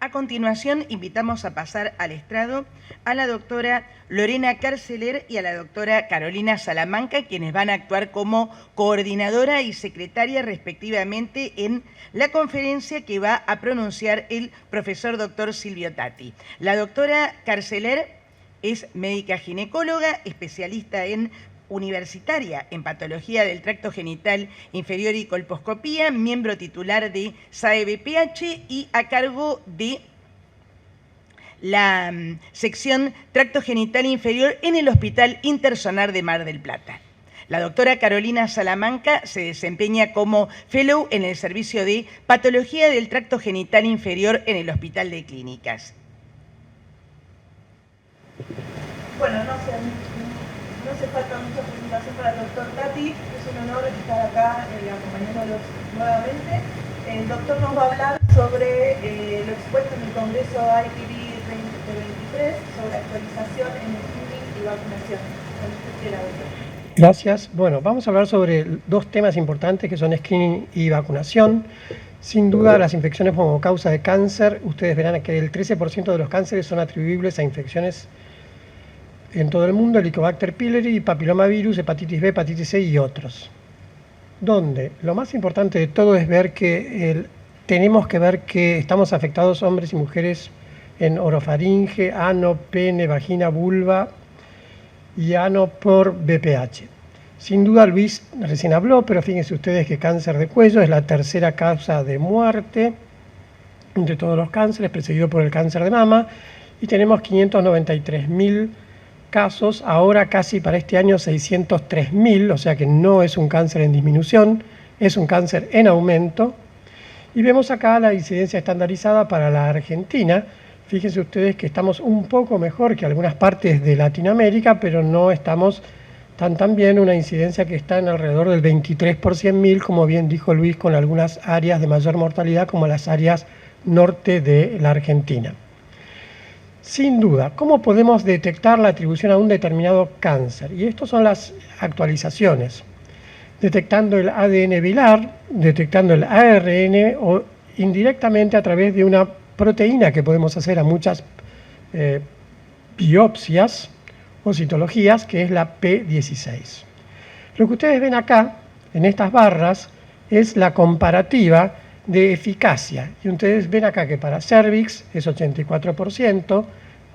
A continuación, invitamos a pasar al estrado a la doctora Lorena Carceler y a la doctora Carolina Salamanca, quienes van a actuar como coordinadora y secretaria respectivamente en la conferencia que va a pronunciar el profesor doctor Silvio Tatti. La doctora Carceler es médica ginecóloga, especialista universitaria en patología del tracto genital inferior y colposcopía, miembro titular de SAE-BPH y a cargo de la sección tracto genital inferior en el Hospital Intersonar de Mar del Plata. La doctora Carolina Salamanca se desempeña como fellow en el servicio de patología del tracto genital inferior en el Hospital de Clínicas. Bueno, no hace falta mucha presentación para el doctor Tatti, es un honor estar acá acompañándolos nuevamente. El doctor nos va a hablar sobre lo expuesto en el Congreso IPV 2023 sobre actualización en el screening y vacunación. Cuando usted quiera, doctor. Gracias. Bueno, vamos a hablar sobre dos temas importantes que son screening y vacunación. Sin duda, las infecciones como causa de cáncer, ustedes verán que el 13% de los cánceres son atribuibles a infecciones en todo el mundo, Helicobacter pylori, papilomavirus, hepatitis B, hepatitis C y otros. Donde lo más importante de todo es ver que tenemos que ver que estamos afectados hombres y mujeres en orofaringe, ano, pene, vagina, vulva y ano por BPH. Sin duda Luis recién habló, pero fíjense ustedes que cáncer de cuello es la tercera causa de muerte entre todos los cánceres, precedido por el cáncer de mama, y tenemos 593.000 casos, ahora casi para este año 603.000, o sea que no es un cáncer en disminución, es un cáncer en aumento. Y vemos acá la incidencia estandarizada para la Argentina. Fíjense ustedes que estamos un poco mejor que algunas partes de Latinoamérica, pero no estamos tan bien, una incidencia que está en alrededor del 23 por 100.000, como bien dijo Luis, con algunas áreas de mayor mortalidad, como las áreas norte de la Argentina. Sin duda, ¿cómo podemos detectar la atribución a un determinado cáncer? Y estas son las actualizaciones. Detectando el ADN viral, detectando el ARN o indirectamente a través de una proteína que podemos hacer a muchas biopsias o citologías, que es la P16. Lo que ustedes ven acá, en estas barras, es la comparativa de eficacia. Y ustedes ven acá que para cervix es 84%,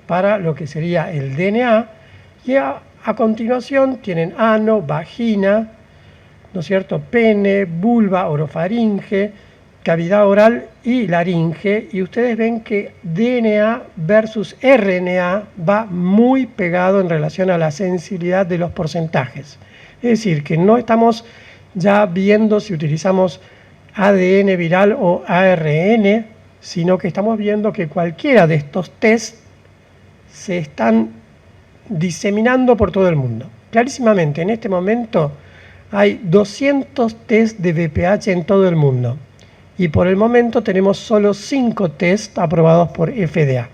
para lo que sería el DNA, y a continuación tienen ano, vagina, ¿no es cierto?, pene, vulva, orofaringe, cavidad oral y laringe, y ustedes ven que DNA versus RNA va muy pegado en relación a la sensibilidad de los porcentajes. Es decir, que no estamos ya viendo si utilizamos ADN viral o ARN, sino que estamos viendo que cualquiera de estos test se están diseminando por todo el mundo. Clarísimamente, en este momento hay 200 test de VPH en todo el mundo y por el momento tenemos solo 5 test aprobados por FDA,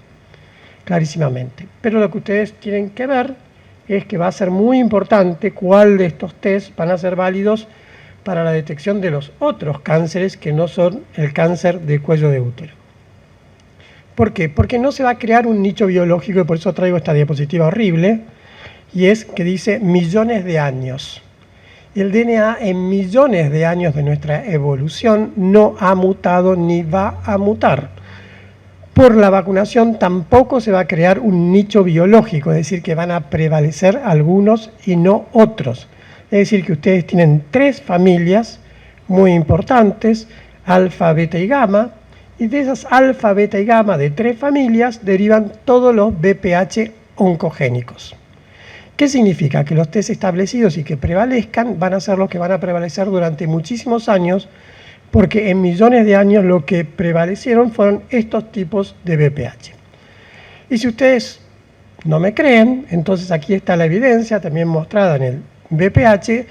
clarísimamente. Pero lo que ustedes tienen que ver es que va a ser muy importante cuál de estos test van a ser válidos para la detección de los otros cánceres que no son el cáncer de cuello de útero. ¿Por qué? Porque no se va a crear un nicho biológico, y por eso traigo esta diapositiva horrible, y es que dice millones de años. Y el DNA en millones de años de nuestra evolución no ha mutado ni va a mutar. Por la vacunación tampoco se va a crear un nicho biológico, es decir, que van a prevalecer algunos y no otros. Es decir, que ustedes tienen 3 familias muy importantes, alfa, beta y gamma, y de esas alfa, beta y gamma de 3 familias derivan todos los VPH oncogénicos. ¿Qué significa? Que los test establecidos y que prevalezcan van a ser los que van a prevalecer durante muchísimos años, porque en millones de años lo que prevalecieron fueron estos tipos de VPH. Y si ustedes no me creen, entonces aquí está la evidencia también mostrada en el VPH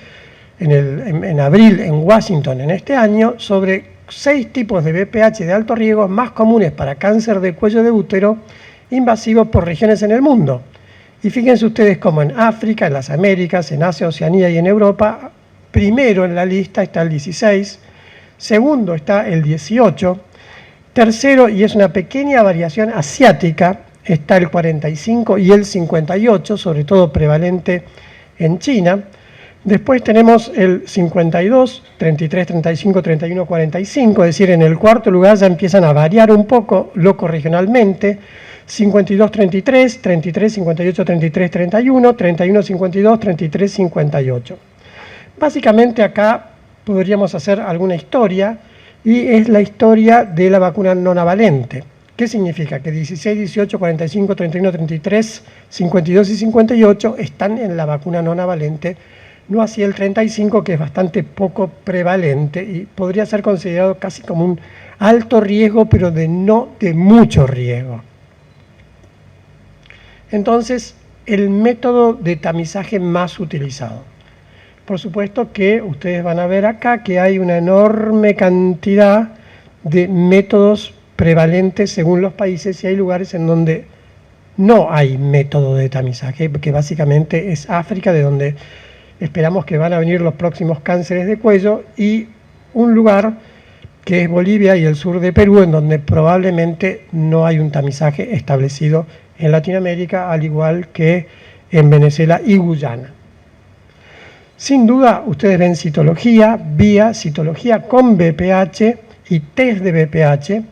en abril en Washington en este año sobre 6 tipos de VPH de alto riesgo más comunes para cáncer de cuello de útero invasivo por regiones en el mundo. Y fíjense ustedes cómo en África, en las Américas, en Asia, Oceanía y en Europa, primero en la lista está el 16, segundo está el 18, Tercero, y es una pequeña variación asiática, está el 45 y el 58, sobre todo prevalente en China. Después tenemos el 52, 33, 35, 31, 45, es decir, en el cuarto lugar ya empiezan a variar un poco locorregionalmente. 52, 33, 33, 58, 33, 31, 31, 52, 33, 58. Básicamente acá podríamos hacer alguna historia, y es la historia de la vacuna nonavalente. ¿Qué significa? Que 16, 18, 45, 31, 33, 52 y 58 están en la vacuna nonavalente, no así el 35, que es bastante poco prevalente y podría ser considerado casi como un alto riesgo, pero no de mucho riesgo. Entonces, el método de tamizaje más utilizado. Por supuesto que ustedes van a ver acá que hay una enorme cantidad de métodos prevalentes según los países, y hay lugares en donde no hay método de tamizaje, que básicamente es África, de donde esperamos que van a venir los próximos cánceres de cuello, y un lugar que es Bolivia y el sur de Perú, en donde probablemente no hay un tamizaje establecido en Latinoamérica, al igual que en Venezuela y Guyana. Sin duda, ustedes ven citología, vía, citología con BPH y test de BPH.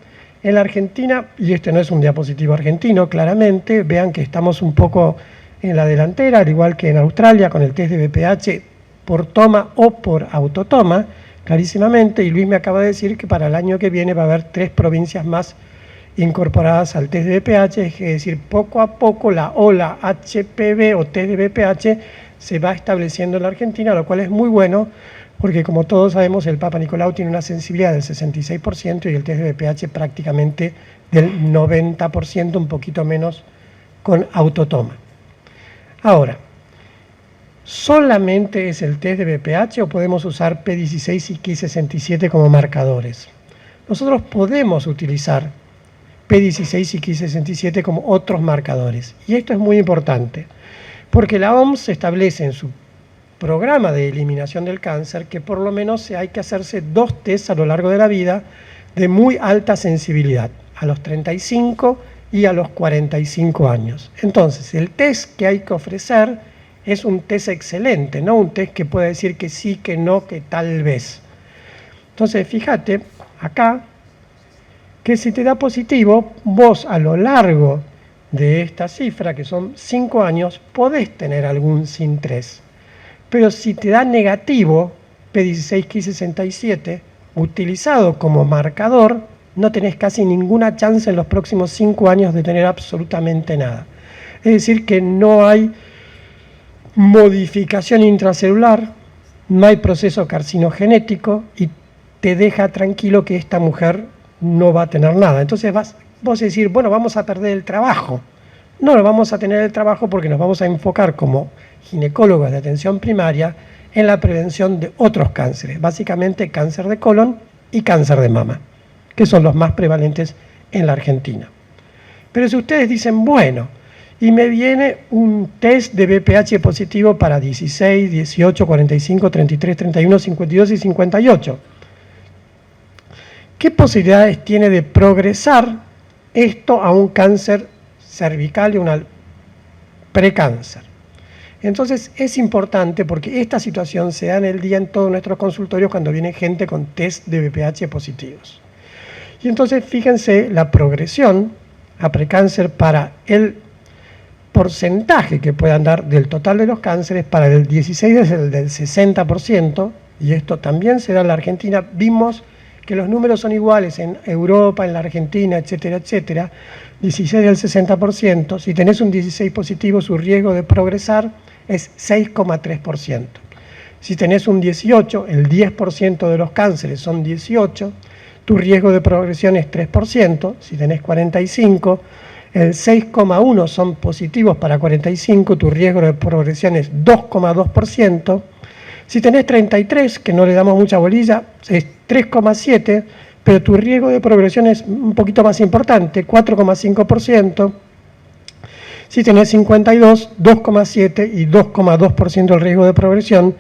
En la Argentina, y este no es un diapositivo argentino, claramente, vean que estamos un poco en la delantera, al igual que en Australia, con el test de BPH por toma o por autotoma, clarísimamente, y Luis me acaba de decir que para el año que viene va a haber 3 provincias más incorporadas al test de BPH, es decir, poco a poco la ola HPV o test de BPH se va estableciendo en la Argentina, lo cual es muy bueno, porque como todos sabemos, el Papa Nicolau tiene una sensibilidad del 66% y el test de BPH prácticamente del 90%, un poquito menos con autotoma. Ahora, ¿solamente es el test de BPH o podemos usar P16 y Ki67 como marcadores? Nosotros podemos utilizar P16 y Ki67 como otros marcadores, y esto es muy importante, porque la OMS establece en su programa de eliminación del cáncer que por lo menos hay que hacerse 2 tests a lo largo de la vida de muy alta sensibilidad, a los 35 y a los 45 años. Entonces, el test que hay que ofrecer es un test excelente, no un test que puede decir que sí, que no, que tal vez. Entonces, fíjate acá que si te da positivo, vos a lo largo de esta cifra, que son 5 años, podés tener algún SIN3. Pero si te da negativo, P16, Ki67, utilizado como marcador, no tenés casi ninguna chance en los próximos 5 años de tener absolutamente nada. Es decir, que no hay modificación intracelular, no hay proceso carcinogenético, y te deja tranquilo que esta mujer no va a tener nada. Entonces vos decís, bueno, vamos a perder el trabajo. No lo vamos a tener el trabajo porque nos vamos a enfocar como ginecólogos de atención primaria en la prevención de otros cánceres, básicamente cáncer de colon y cáncer de mama, que son los más prevalentes en la Argentina. Pero si ustedes dicen, bueno, y me viene un test de BPH positivo para 16, 18, 45, 33, 31, 52 y 58, ¿qué posibilidades tiene de progresar esto a un cáncer cervical y un precáncer? Entonces es importante, porque esta situación se da en el día en todos nuestros consultorios cuando viene gente con test de BPH positivos. Y entonces fíjense la progresión a precáncer para el porcentaje que puedan dar del total de los cánceres. Para el 16 es el del 60%, y esto también se da en la Argentina. Vimos que los números son iguales en Europa, en la Argentina, etcétera, etcétera. 16 del 60%. Si tenés un 16 positivo, su riesgo de progresar es 6,3%. Si tenés un 18, el 10% de los cánceres son 18, tu riesgo de progresión es 3%. Si tenés 45, el 6,1 son positivos para 45, tu riesgo de progresión es 2,2%. Si tenés 33, que no le damos mucha bolilla, es 3,7%, pero tu riesgo de progresión es un poquito más importante, 4,5%. Si tenés 52, 2,7% y 2,2% el riesgo de progresión.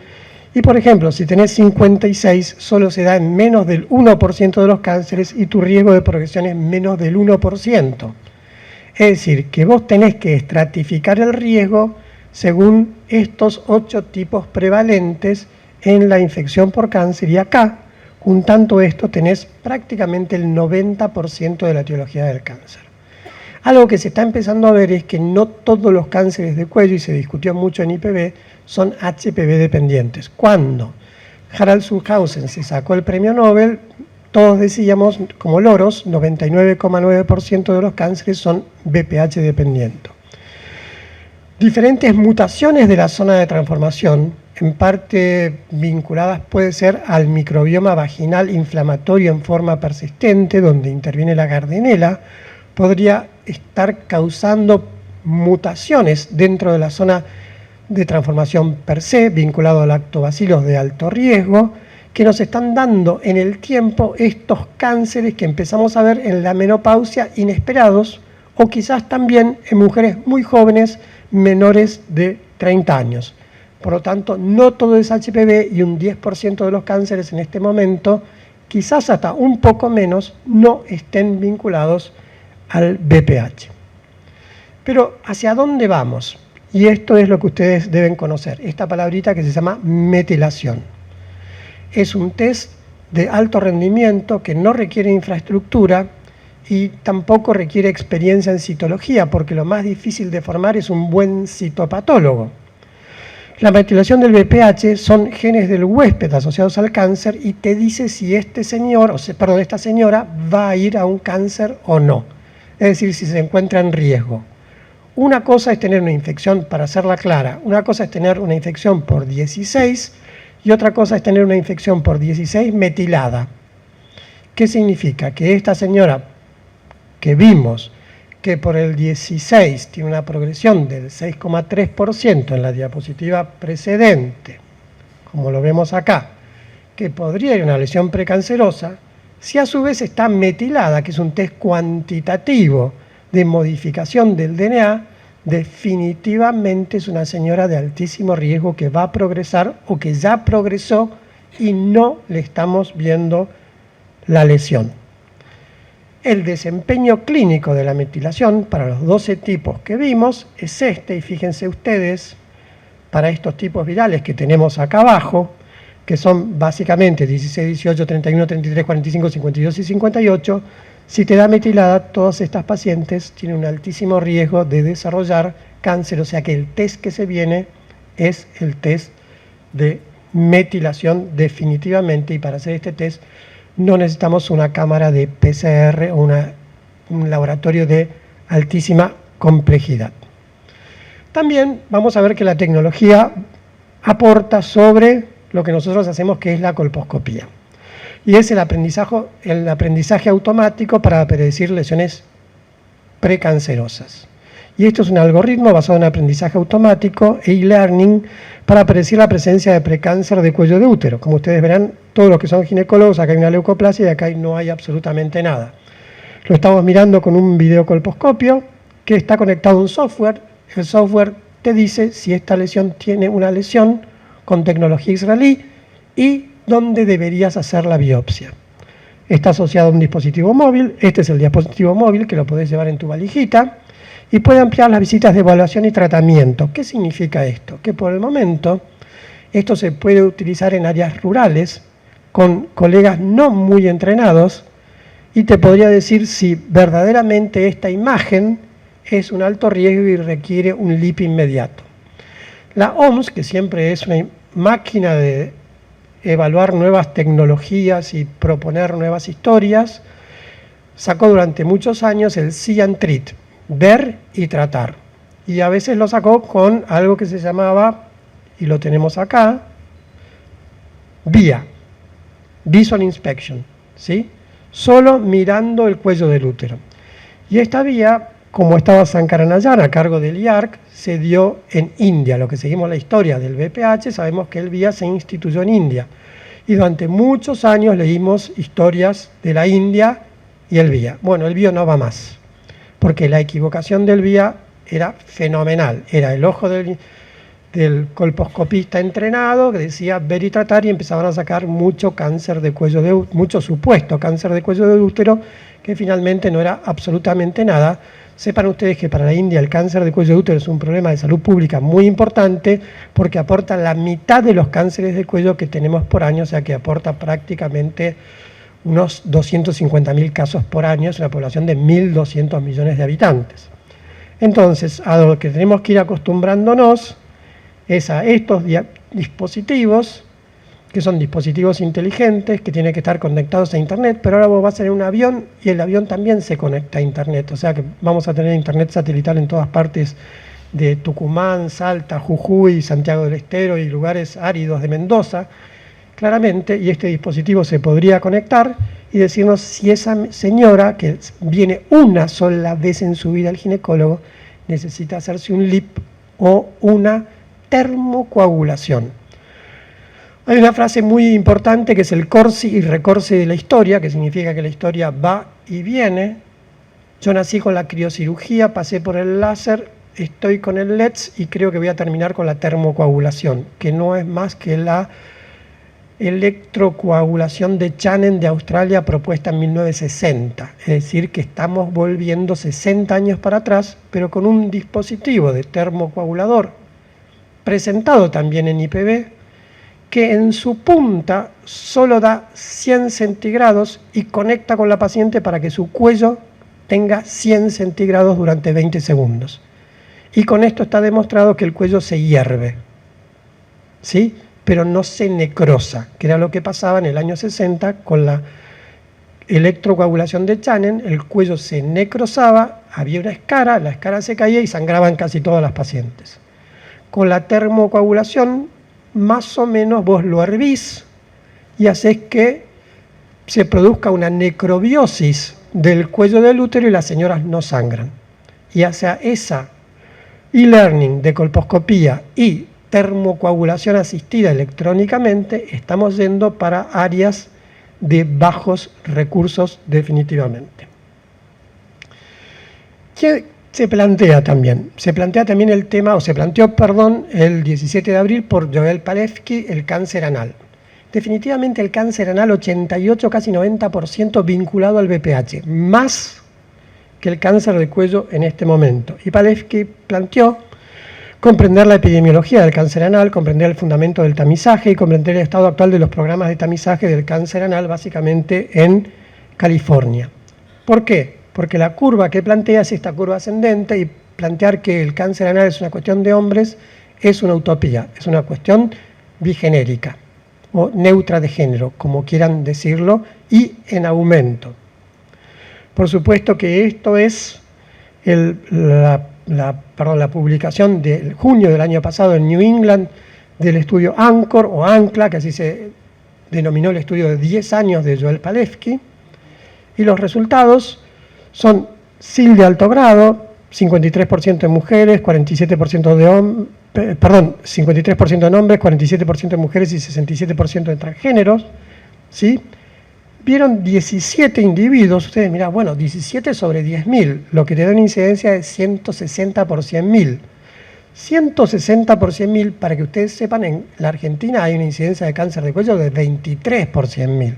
Y por ejemplo, si tenés 56, solo se da en menos del 1% de los cánceres y tu riesgo de progresión es menos del 1%. Es decir, que vos tenés que estratificar el riesgo según estos 8 tipos prevalentes en la infección por cáncer. Y acá, juntando esto, tenés prácticamente el 90% de la etiología del cáncer. Algo que se está empezando a ver es que no todos los cánceres de cuello, y se discutió mucho en IPV, son HPV dependientes. Cuando Harald Suchhausen se sacó el premio Nobel, todos decíamos, como loros, 99,9% de los cánceres son BPH dependientes. Diferentes mutaciones de la zona de transformación, en parte vinculadas puede ser al microbioma vaginal inflamatorio en forma persistente, donde interviene la Gardnerella, podría estar causando mutaciones dentro de la zona de transformación per se, vinculado a lactobacilos de alto riesgo, que nos están dando en el tiempo estos cánceres que empezamos a ver en la menopausia inesperados, o quizás también en mujeres muy jóvenes, menores de 30 años. Por lo tanto, no todo es HPV y un 10% de los cánceres en este momento, quizás hasta un poco menos, no estén vinculados al BPH. Pero ¿hacia dónde vamos? Y esto es lo que ustedes deben conocer, esta palabrita que se llama metilación. Es un test de alto rendimiento que no requiere infraestructura y tampoco requiere experiencia en citología, porque lo más difícil de formar es un buen citopatólogo. La metilación del BPH son genes del huésped asociados al cáncer y te dice si esta señora va a ir a un cáncer o no. Es decir, si se encuentra en riesgo. Una cosa es tener una infección, para hacerla clara, una cosa es tener una infección por 16 y otra cosa es tener una infección por 16 metilada. ¿Qué significa? Que esta señora que vimos que por el 16 tiene una progresión del 6,3% en la diapositiva precedente, como lo vemos acá, que podría ir a una lesión precancerosa, si a su vez está metilada, que es un test cuantitativo de modificación del DNA, definitivamente es una señora de altísimo riesgo que va a progresar o que ya progresó y no le estamos viendo la lesión. El desempeño clínico de la metilación para los 12 tipos que vimos es este, y fíjense ustedes, para estos tipos virales que tenemos acá abajo, que son básicamente 16, 18, 31, 33, 45, 52 y 58, si te da metilada, todas estas pacientes tienen un altísimo riesgo de desarrollar cáncer, o sea que el test que se viene es el test de metilación definitivamente, y para hacer este test no necesitamos una cámara de PCR o un laboratorio de altísima complejidad. También vamos a ver que la tecnología aporta sobre lo que nosotros hacemos, que es la colposcopía. Y es el aprendizaje automático para predecir lesiones precancerosas. Y esto es un algoritmo basado en aprendizaje automático e e-learning para predecir la presencia de precáncer de cuello de útero. Como ustedes verán, todos los que son ginecólogos, acá hay una leucoplasia y acá no hay absolutamente nada. Lo estamos mirando con un videocolposcopio que está conectado a un software. El software te dice si esta lesión tiene una lesión con tecnología israelí y dónde deberías hacer la biopsia. Está asociado a un dispositivo móvil. Este es el dispositivo móvil que lo podés llevar en tu valijita y puede ampliar las visitas de evaluación y tratamiento. ¿Qué significa esto? Que por el momento esto se puede utilizar en áreas rurales con colegas no muy entrenados y te podría decir si verdaderamente esta imagen es un alto riesgo y requiere un LIP inmediato. La OMS, que siempre es una máquina de evaluar nuevas tecnologías y proponer nuevas historias, sacó durante muchos años el See and Treat, ver y tratar. Y a veces lo sacó con algo que se llamaba, y lo tenemos acá, VIA, Visual Inspection, ¿sí? Solo mirando el cuello del útero. Y esta vía, como estaba Sankaranayan a cargo del IARC, se dio en India. Lo que seguimos la historia del BPH, sabemos que el VIA se instituyó en India. Y durante muchos años leímos historias de la India y el VIA. Bueno, el VIA no va más, porque la equivocación del VIA era fenomenal. Era el ojo del del colposcopista entrenado que decía ver y tratar, y empezaban a sacar mucho cáncer de cuello de útero, mucho supuesto cáncer de cuello de útero, que finalmente no era absolutamente nada. Sepan ustedes que para la India el cáncer de cuello de útero es un problema de salud pública muy importante porque aporta la mitad de los cánceres de cuello que tenemos por año, o sea que aporta prácticamente unos 250.000 casos por año, es una población de 1.200 millones de habitantes. Entonces, a lo que tenemos que ir acostumbrándonos es a estos dispositivos, que son dispositivos inteligentes, que tienen que estar conectados a Internet, pero ahora vos vas en un avión y el avión también se conecta a Internet, o sea que vamos a tener Internet satelital en todas partes de Tucumán, Salta, Jujuy, Santiago del Estero y lugares áridos de Mendoza, claramente, y este dispositivo se podría conectar y decirnos si esa señora, que viene una sola vez en su vida al ginecólogo, necesita hacerse un LIP o una termocoagulación. Hay una frase muy importante que es el corsi y recorsi de la historia, que significa que la historia va y viene. Yo nací con la criocirugía, pasé por el láser, estoy con el LETS y creo que voy a terminar con la termocoagulación, que no es más que la electrocoagulación de Channon de Australia propuesta en 1960. Es decir, que estamos volviendo 60 años para atrás, pero con un dispositivo de termocoagulador presentado también en IPB, que en su punta solo da 100 centígrados y conecta con la paciente para que su cuello tenga 100 centígrados durante 20 segundos. Y con esto está demostrado que el cuello se hierve, ¿sí? Pero no se necrosa, que era lo que pasaba en el año 60 con la electrocoagulación de Channon. El cuello se necrosaba, había una escara, la escara se caía y sangraban casi todas las pacientes. Con la termocoagulación, más o menos vos lo hervís y haces que se produzca una necrobiosis del cuello del útero y las señoras no sangran. Y hacia esa e-learning de colposcopía y termocoagulación asistida electrónicamente estamos yendo para áreas de bajos recursos definitivamente. ¿Qué se plantea también? Se planteó el 17 de abril por Joel Palefsky el cáncer anal. Definitivamente el cáncer anal 88, casi 90% vinculado al BPH, más que el cáncer de cuello en este momento. Y Palefsky planteó comprender la epidemiología del cáncer anal, comprender el fundamento del tamizaje y comprender el estado actual de los programas de tamizaje del cáncer anal, básicamente en California. ¿Por qué? Porque la curva que plantea es esta curva ascendente y plantear que el cáncer anal es una cuestión de hombres es una utopía, es una cuestión bigenérica o neutra de género, como quieran decirlo, y en aumento. Por supuesto que esto es la publicación de junio del año pasado en New England del estudio ANCHOR o ANCLA, que así se denominó el estudio de 10 años de Joel Palefsky, y los resultados son SIL de alto grado, 53% de mujeres, 47% de hombres, 53% en hombres, 47% de mujeres y 67% de transgéneros, ¿sí? Vieron 17 individuos, ustedes mirán, bueno, 17 sobre 10.000, lo que te da una incidencia de 160 por 100.000. 160 por 100.000, para que ustedes sepan, en la Argentina hay una incidencia de cáncer de cuello de 23 por 100.000.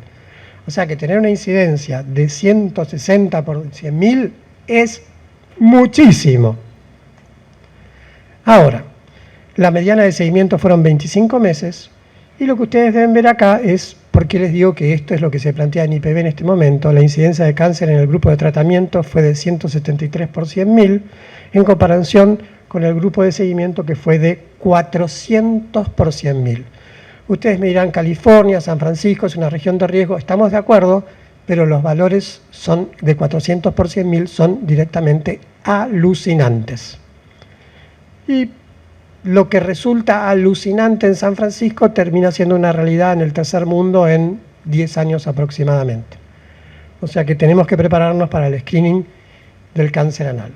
O sea que tener una incidencia de 160 por 100.000 es muchísimo. Ahora, la mediana de seguimiento fueron 25 meses y lo que ustedes deben ver acá es, porque les digo que esto es lo que se plantea en IPB en este momento, la incidencia de cáncer en el grupo de tratamiento fue de 173 por 100.000 en comparación con el grupo de seguimiento que fue de 400 por 100.000. Ustedes me dirán, California, San Francisco es una región de riesgo, estamos de acuerdo, pero los valores son de 400 por 100.000 son directamente alucinantes. Y lo que resulta alucinante en San Francisco termina siendo una realidad en el tercer mundo en 10 años aproximadamente. O sea que tenemos que prepararnos para el screening del cáncer anal.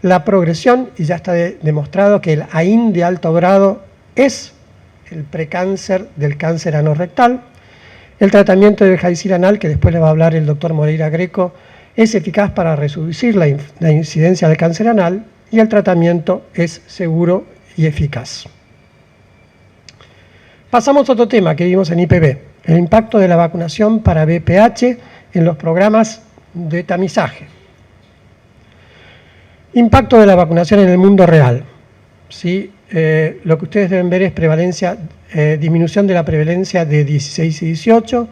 La progresión, y ya está demostrado que el AIN de alto grado es el precáncer del cáncer anorrectal. El tratamiento del Jaicil anal, que después le va a hablar el doctor Moreira Greco, es eficaz para reducir la incidencia del cáncer anal y el tratamiento es seguro y eficaz. Pasamos a otro tema que vimos en IPB, el impacto de la vacunación para VPH en los programas de tamizaje. Impacto de la vacunación en el mundo real. ¿Sí? Lo que ustedes deben ver es disminución de la prevalencia de 16 y 18,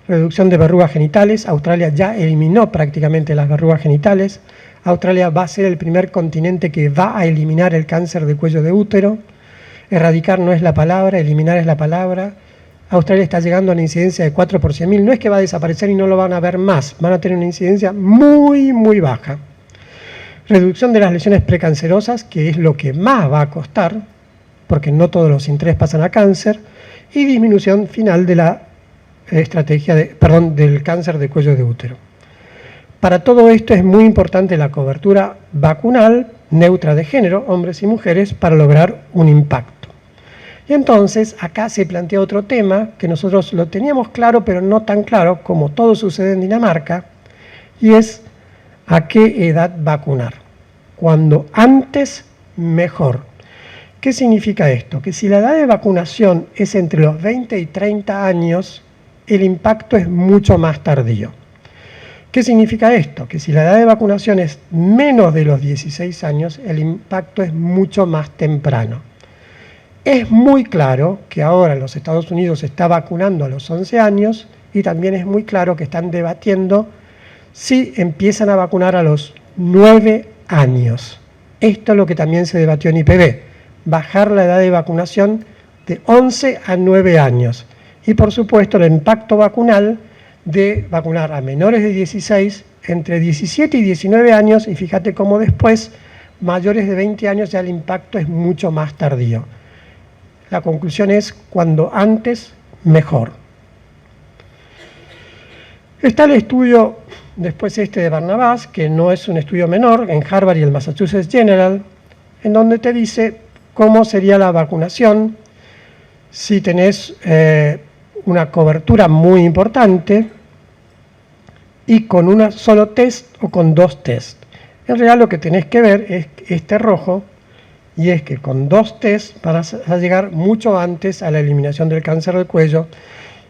reducción de verrugas genitales. Australia ya eliminó prácticamente las verrugas genitales. Australia va a ser el primer continente que va a eliminar el cáncer de cuello de útero. Erradicar no es la palabra, eliminar es la palabra. Australia está llegando a una incidencia de 4 por 100.000. No es que va a desaparecer y no lo van a ver más, van a tener una incidencia muy, muy baja. Reducción de las lesiones precancerosas, que es lo que más va a costar, porque no todos los INTRES pasan a cáncer, y disminución final de la del cáncer de cuello de útero. Para todo esto es muy importante la cobertura vacunal neutra de género, hombres y mujeres, para lograr un impacto. Y entonces acá se plantea otro tema que nosotros lo teníamos claro, pero no tan claro como todo sucede en Dinamarca, y es a qué edad vacunar. Cuando antes, mejor. ¿Qué significa esto? Que si la edad de vacunación es entre los 20 y 30 años, el impacto es mucho más tardío. ¿Qué significa esto? Que si la edad de vacunación es menos de los 16 años, el impacto es mucho más temprano. Es muy claro que ahora los Estados Unidos se está vacunando a los 11 años y también es muy claro que están debatiendo si empiezan a vacunar a los 9 años. Esto es lo que también se debatió en IPB, bajar la edad de vacunación de 11 a 9 años. Y por supuesto el impacto vacunal de vacunar a menores de 16, entre 17 y 19 años, y fíjate cómo después, mayores de 20 años, ya el impacto es mucho más tardío. La conclusión es, cuando antes, mejor. Está el estudio, después de Barnabás, que no es un estudio menor, en Harvard y el Massachusetts General, en donde te dice cómo sería la vacunación si tenés una cobertura muy importante y con un solo test o con 2 test. En realidad lo que tenés que ver es este rojo, y es que con 2 test vas a llegar mucho antes a la eliminación del cáncer del cuello,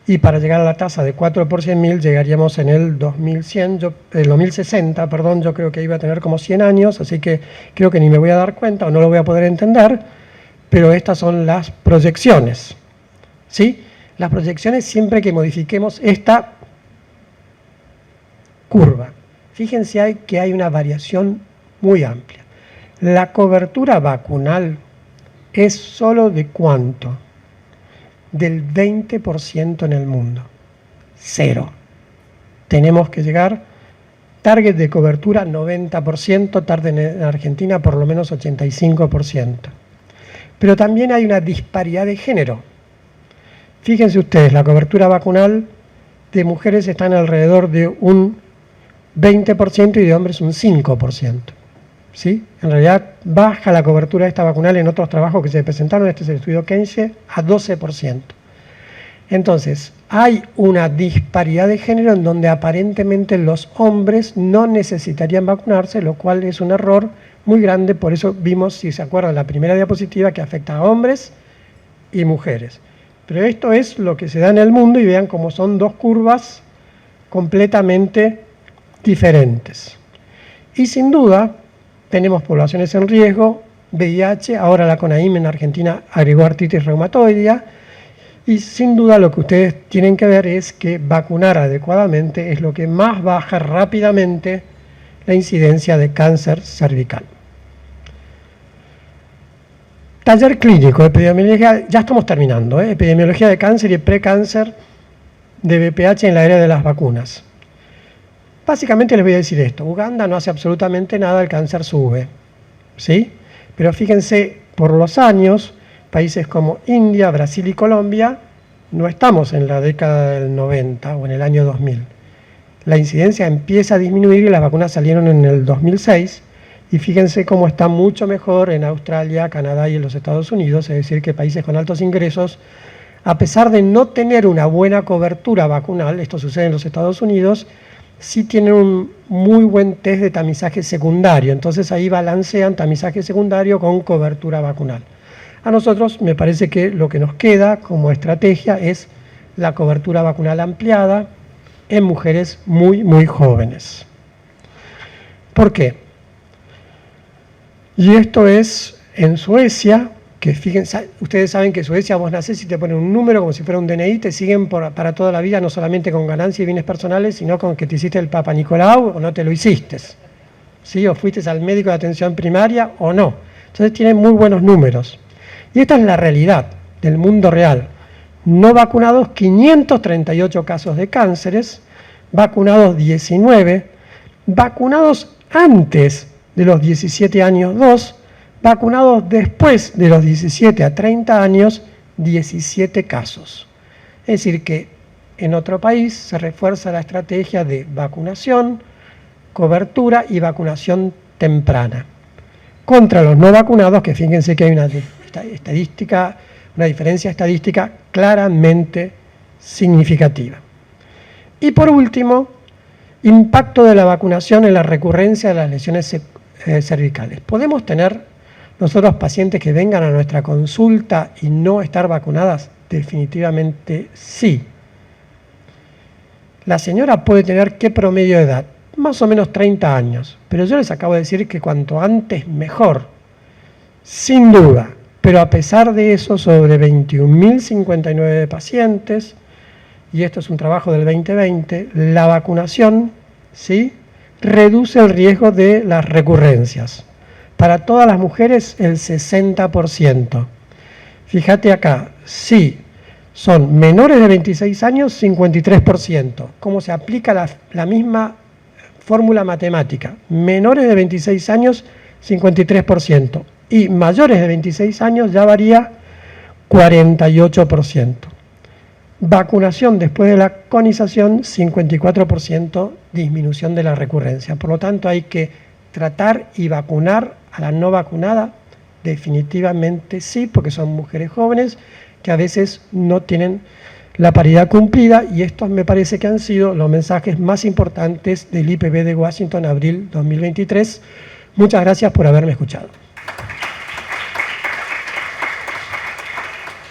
y para llegar a la tasa de 4 por 100.000 llegaríamos en el 2060, yo creo que iba a tener como 100 años, así que creo que ni me voy a dar cuenta o no lo voy a poder entender, pero estas son las proyecciones, ¿sí? Las proyecciones siempre que modifiquemos esta curva. Fíjense que hay una variación muy amplia. La cobertura vacunal es solo de ¿cuánto? Del 20% en el mundo. 0. Tenemos que llegar, target de cobertura 90%, target en Argentina por lo menos 85%. Pero también hay una disparidad de género. Fíjense ustedes, la cobertura vacunal de mujeres está en alrededor de un 20% y de hombres un 5%. ¿Sí? En realidad baja la cobertura esta vacunal en otros trabajos que se presentaron, este es el estudio Kenche, a 12%. Entonces, hay una disparidad de género en donde aparentemente los hombres no necesitarían vacunarse, lo cual es un error muy grande, por eso vimos, si se acuerdan, la primera diapositiva que afecta a hombres y mujeres. Pero esto es lo que se da en el mundo y vean cómo son 2 curvas completamente diferentes. Y sin duda, tenemos poblaciones en riesgo, VIH, ahora la CONAIM en Argentina agregó artritis reumatoidea, y sin duda lo que ustedes tienen que ver es que vacunar adecuadamente es lo que más baja rápidamente la incidencia de cáncer cervical. Taller clínico, epidemiología, ya estamos terminando, epidemiología de cáncer y precáncer de VPH en la era de las vacunas. Básicamente les voy a decir esto, Uganda no hace absolutamente nada, el cáncer sube, ¿sí? Pero fíjense, por los años, países como India, Brasil y Colombia, no estamos en la década del 90 o en el año 2000. La incidencia empieza a disminuir y las vacunas salieron en el 2006, y fíjense cómo está mucho mejor en Australia, Canadá y en los Estados Unidos, es decir, que países con altos ingresos, a pesar de no tener una buena cobertura vacunal, esto sucede en los Estados Unidos, sí tienen un muy buen test de tamizaje secundario, entonces ahí balancean tamizaje secundario con cobertura vacunal. A nosotros me parece que lo que nos queda como estrategia es la cobertura vacunal ampliada en mujeres muy, muy jóvenes. ¿Por qué? Y esto es en Suecia, que fíjense, ustedes saben que en Suecia vos nacés y te ponen un número como si fuera un DNI, te siguen para toda la vida, no solamente con ganancias y bienes personales, sino con que te hiciste el Papa Nicolau o no te lo hiciste. ¿Sí? O fuiste al médico de atención primaria o no. Entonces tienen muy buenos números. Y esta es la realidad del mundo real. No vacunados 538 casos de cánceres, vacunados 19, vacunados antes de los 17 años 2, vacunados después de los 17 a 30 años 17 casos. Es decir que en otro país se refuerza la estrategia de vacunación, cobertura y vacunación temprana. Contra los no vacunados, que fíjense que hay una diferencia estadística claramente significativa. Y por último, impacto de la vacunación en la recurrencia de las lesiones cervicales. ¿Podemos tener nosotros pacientes que vengan a nuestra consulta y no estar vacunadas? Definitivamente sí. La señora puede tener ¿qué promedio de edad? Más o menos 30 años, pero yo les acabo de decir que cuanto antes mejor, sin duda. Pero a pesar de eso, sobre 21.059 pacientes, y esto es un trabajo del 2020, la vacunación, ¿sí?, reduce el riesgo de las recurrencias. Para todas las mujeres, el 60%. Fíjate acá, sí, son menores de 26 años, 53%. ¿Cómo se aplica la misma fórmula matemática? Menores de 26 años, 53%. Y mayores de 26 años ya varía 48%. Vacunación después de la conización, 54% disminución de la recurrencia. Por lo tanto, hay que tratar y vacunar a la no vacunada, definitivamente sí, porque son mujeres jóvenes que a veces no tienen la paridad cumplida, y estos me parece que han sido los mensajes más importantes del IPB de Washington, abril 2023. Muchas gracias por haberme escuchado.